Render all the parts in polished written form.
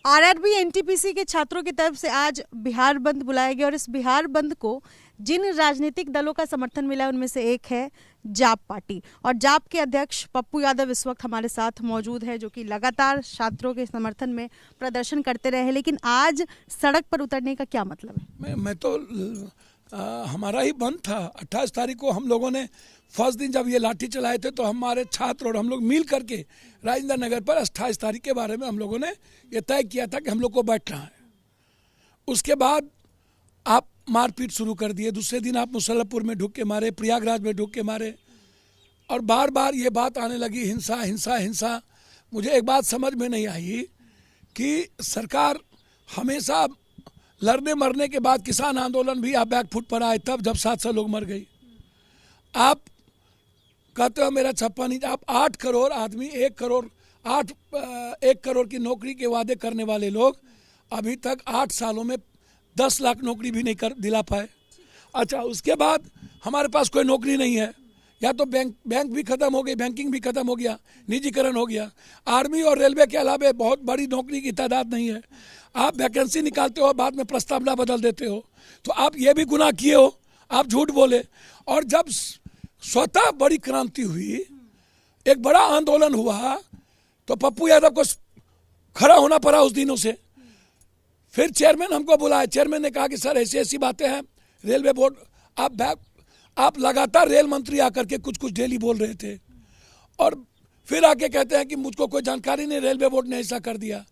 RRB NTPC के छात्रों की तरफ से आज बिहार बंद बुलाया गया और इस बिहार बंद को जिन राजनीतिक दलों का समर्थन मिला उनमें से एक है जाप पार्टी। और जाप के अध्यक्ष पप्पू यादव इस वक्त हमारे साथ मौजूद है, जो कि लगातार छात्रों के समर्थन में प्रदर्शन करते रहे हैं। लेकिन आज सड़क पर उतरने का क्या मतलब है? मैं तो हमारा ही बंद था। 28 तारीख को हम लोगों ने फर्स्ट दिन जब ये लाठी चलाए थे तो हमारे छात्र और हम लोग मिल करके राजेंद्र नगर पर 28 तारीख के बारे में हम लोगों ने ये तय किया था कि हम लोग को बैठना है। उसके बाद आप मारपीट शुरू कर दिए। दूसरे दिन आप मुसल्लपुर में ढुक के मारे, प्रयागराज में ढुक के मारे, और बार बार ये बात आने लगी हिंसा हिंसा हिंसा। मुझे एक बात समझ में नहीं आई कि सरकार हमेशा लड़ने मरने के बाद किसान आंदोलन भी आप बैकफुट पर आए तब जब 700 लोग मर गई। आप कहते हो मेरा 56 इंच, आप 8 करोड़ आदमी 1 करोड़ की नौकरी के वादे करने वाले लोग अभी तक 8 सालों में 10 लाख नौकरी भी नहीं कर दिला पाए। अच्छा, उसके बाद हमारे पास कोई नौकरी नहीं है, या तो बैंक भी खत्म हो गई, बैंकिंग भी खत्म हो गया, निजीकरण हो गया। आर्मी और रेलवे के अलावा बहुत बड़ी नौकरी की तादाद नहीं है। आप वैकेंसी निकालते हो, बाद में प्रस्तावना बदल देते हो, तो आप ये भी गुनाह किए हो, आप झूठ बोले। और जब स्वतः बड़ी क्रांति हुई, एक बड़ा आंदोलन हुआ, तो पप्पू यादव को खड़ा होना पड़ा उस दिनों से। फिर चेयरमैन हमको बुलाया, चेयरमैन ने कहा कि सर ऐसी ऐसी बातें हैं, रेलवे बोर्ड आप लगातार रेल मंत्री आकर के कुछ कुछ डेली बोल रहे थे, और फिर आके कहते हैं कि मुझको कोई जानकारी नहीं, रेलवे बोर्ड ने ऐसा कर दिया।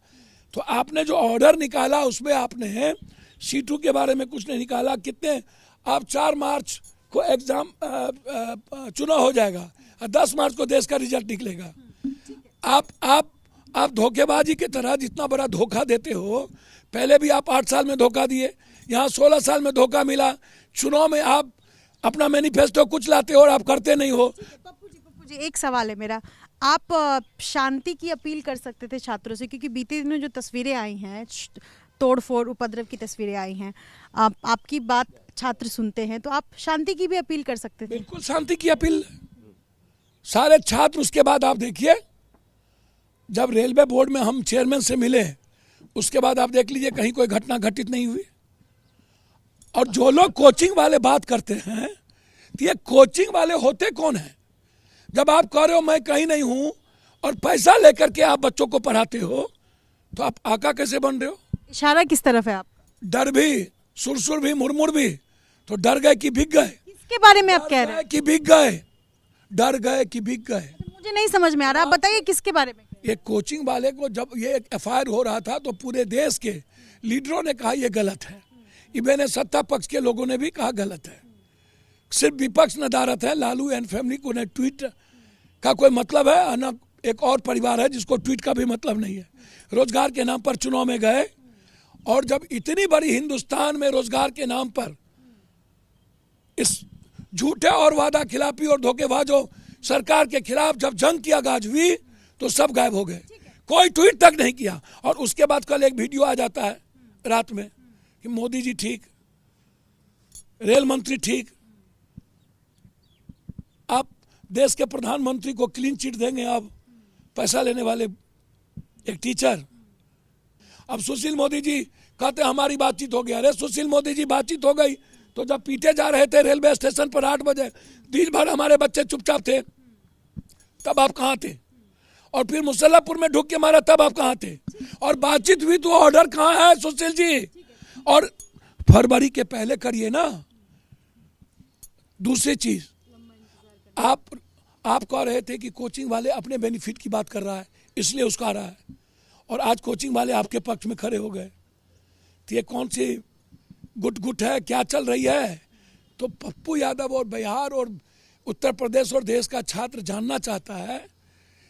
तो आपने जो ऑर्डर निकाला उसमें आपने सीटू के बारे में कुछ नहीं निकाला। कितने आप 4 मार्च को एग्जाम चुनाव हो जाएगा और 10 मार्च को देश का रिजल्ट निकलेगा। आप धोखेबाजी की तरह जितना बड़ा धोखा देते हो, पहले भी आप 8 साल में धोखा दिए, यहाँ 16 साल में धोखा मिला। चुनाव में आप अपना मैनिफेस्टो कुछ लाते हो और आप करते नहीं हो। पप्पू जी एक सवाल है मेरा, आप शांति की अपील कर सकते थे छात्रों से, क्योंकि बीते दिनों जो तस्वीरें आई हैं, तोड़फोड़ उपद्रव की तस्वीरें आई हैं, आपकी बात छात्र सुनते हैं, तो आप शांति की भी अपील कर सकते थे। बिल्कुल शांति की अपील सारे छात्र। उसके बाद आप देखिए, जब रेलवे बोर्ड में हम चेयरमैन से मिले, उसके बाद आप देख लीजिए कहीं कोई घटना घटित नहीं हुई। और जो लोग कोचिंग वाले बात करते हैं, तो ये कोचिंग वाले होते कौन हैं? जब आप कह रहे हो मैं कहीं नहीं हूं और पैसा लेकर के आप बच्चों को पढ़ाते हो, तो आप आका कैसे बन रहे हो? इशारा किस तरफ है आप? डर भी, सुरसुर भी, मुरमुर भी। तो डर गए कि बिक गए? किसके बारे में आप कह रहे हैं? कि बिक गए, डर गए कि बिक गए? मुझे नहीं समझ में आ रहा, आप बताइए किसके बारे में? ये कोचिंग वाले को जब ये एफआईआर हो रहा था तो पूरे देश के लीडरों ने कहा ये गलत है, इवन सत्ता पक्ष के लोगों ने भी कहा गलत है। सिर्फ विपक्ष नदारत है, लालू एंड फैमिली को न ट्वीट का कोई मतलब है और न एक और परिवार है जिसको ट्वीट का भी मतलब नहीं है। रोजगार के नाम पर चुनाव में गए, और जब इतनी बड़ी हिंदुस्तान में रोजगार के नाम पर इस झूठे और वादा खिलाफी और धोखेबाजों सरकार के खिलाफ जब जंग की आगाज हुई, तो सब गायब हो गए, कोई ट्वीट तक नहीं किया। और उसके बाद कल एक वीडियो आ जाता है रात में कि मोदी जी ठीक, रेल मंत्री ठीक। आप देश के प्रधानमंत्री को क्लीन चिट देंगे, आप पैसा लेने वाले एक टीचर। अब सुशील मोदी जी कहते हमारी बातचीत हो गया। अरे सुशील मोदी जी बातचीत हो गई तो जब पीटे जा रहे थे रेलवे स्टेशन पर 8 बजे, दिन भर हमारे बच्चे चुपचाप थे, तब आप कहाँ थे? और फिर मुसल्लपुर में ढुक के मारा, तब आप कहाँ थे? और बातचीत हुई तो ऑर्डर कहाँ है सुशील जी? और फरवरी के पहले करिए ना। दूसरी चीज, आप कह रहे थे कि कोचिंग वाले अपने बेनिफिट की बात कर रहा है इसलिए उसका आ रहा है, और आज कोचिंग वाले आपके पक्ष में खड़े हो गए। तो ये कौन सी गुट है, क्या चल रही है? तो पप्पू यादव और बिहार और उत्तर प्रदेश और देश का छात्र जानना चाहता है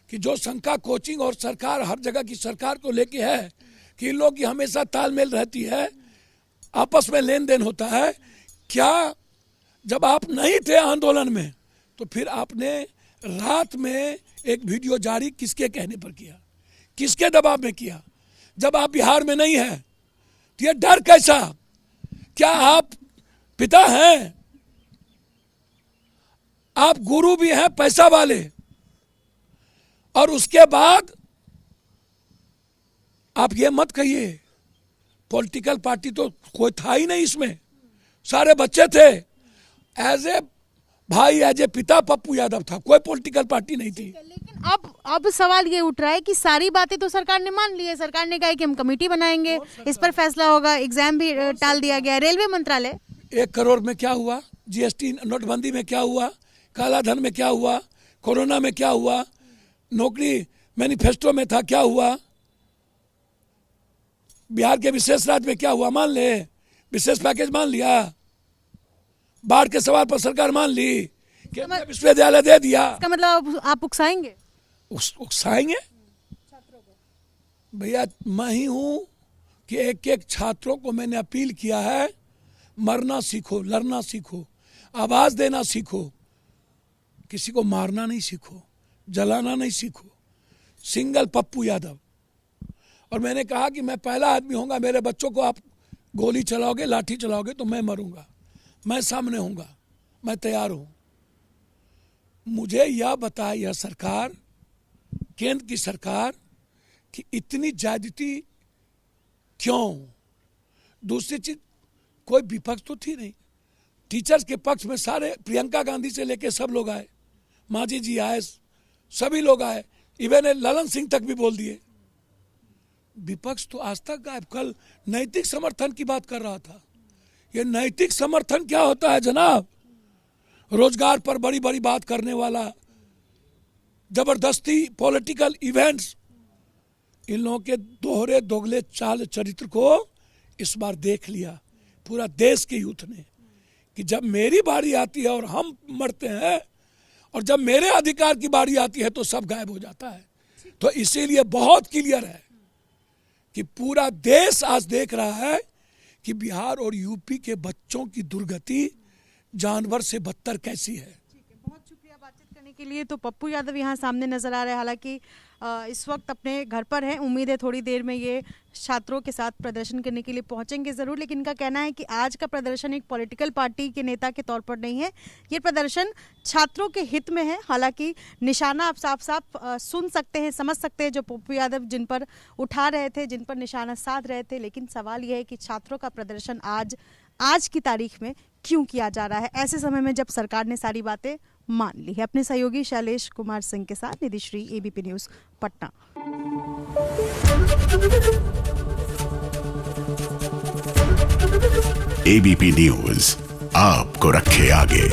कि जो शंका कोचिंग और सरकार, हर जगह की सरकार को लेके है कि इन लोग की हमेशा तालमेल रहती है, आपस में लेन देन होता है, क्या जब आप नहीं थे आंदोलन में तो फिर आपने रात में एक वीडियो जारी किसके कहने पर किया, किसके दबाव में किया? जब आप बिहार में नहीं है तो ये डर कैसा? क्या आप पिता हैं? आप गुरु भी हैं, पैसा वाले, और उसके बाद आप ये मत कहिए पॉलिटिकल पार्टी तो कोई था ही नहीं इसमें, सारे बच्चे थे। एज ए भाई, एज ए पिता पप्पू यादव था, कोई पॉलिटिकल पार्टी नहीं थी। लेकिन अब सवाल ये उठ रहा है कि सारी बातें तो सरकार ने मान ली है। सरकार ने कहा है कि हम कमेटी बनाएंगे, इस पर फैसला होगा, एग्जाम भी टाल दिया गया। रेलवे मंत्रालय 1 करोड़ में क्या हुआ, जीएसटी नोटबंदी में क्या हुआ, काला धन में क्या हुआ, कोरोना में क्या हुआ, नौकरी मैनिफेस्टो में था क्या हुआ, बिहार के विशेष राज्य में क्या हुआ, मान ले, विशेष पैकेज मान लिया, बाढ़ के सवाल पर सरकार मान ली, केंद्रीय विश्वविद्यालय दे दिया। इसका मतलब आप उकसाएंगे? उकसाएंगे भैया, मैं ही हूं कि एक एक छात्रों को मैंने अपील किया है, मरना सीखो, लड़ना सीखो, आवाज देना सीखो, किसी को मारना नहीं सीखो, जलाना नहीं सीखो। सिंगल पप्पू यादव। और मैंने कहा कि मैं पहला आदमी होऊंगा, मेरे बच्चों को आप गोली चलाओगे, लाठी चलाओगे तो मैं मरूंगा, मैं सामने होऊंगा, मैं तैयार हूं। मुझे यह बताए यह सरकार, केंद्र की सरकार, कि इतनी ज्यादती क्यों। दूसरी चीज, कोई विपक्ष तो थी नहीं, टीचर्स के पक्ष में सारे, प्रियंका गांधी से लेके सब लोग आए, मांझी जी आए, सभी लोग आए, इवन ललन सिंह तक भी बोल दिए। विपक्ष तो आज तक गायब। कल नैतिक समर्थन की बात कर रहा था। ये नैतिक समर्थन क्या होता है जनाब? रोजगार पर बड़ी बड़ी बात करने वाला, जबरदस्ती पॉलिटिकल इवेंट्स, इन लोगों के दोहरे दोगले चाल चरित्र को इस बार देख लिया पूरा देश के यूथ ने, कि जब मेरी बारी आती है और हम मरते हैं, और जब मेरे अधिकार की बारी आती है तो सब गायब हो जाता है। तो इसीलिए बहुत क्लियर है कि पूरा देश आज देख रहा है कि बिहार और यूपी के बच्चों की दुर्गति जानवर से बदतर कैसी है। बहुत शुक्रिया बातचीत करने के लिए। तो पप्पू यादव यहाँ सामने नजर आ रहे हैं, हालांकि इस वक्त अपने घर पर हैं। उम्मीद है थोड़ी देर में ये छात्रों के साथ प्रदर्शन करने के लिए पहुंचेंगे ज़रूर। लेकिन इनका कहना है कि आज का प्रदर्शन एक पॉलिटिकल पार्टी के नेता के तौर पर नहीं है, ये प्रदर्शन छात्रों के हित में है। हालांकि निशाना आप साफ साफ सुन सकते हैं, समझ सकते हैं, जो पप्पू यादव जिन पर उठा रहे थे, जिन पर निशाना साध रहे थे। लेकिन सवाल यह है कि छात्रों का प्रदर्शन आज की तारीख में क्यों किया जा रहा है, ऐसे समय में जब सरकार ने सारी बातें मान ली है। अपने सहयोगी शैलेश कुमार सिंह के साथ Nidhi Shri, ABP news, Patna. ABP news आपको रखे आगे।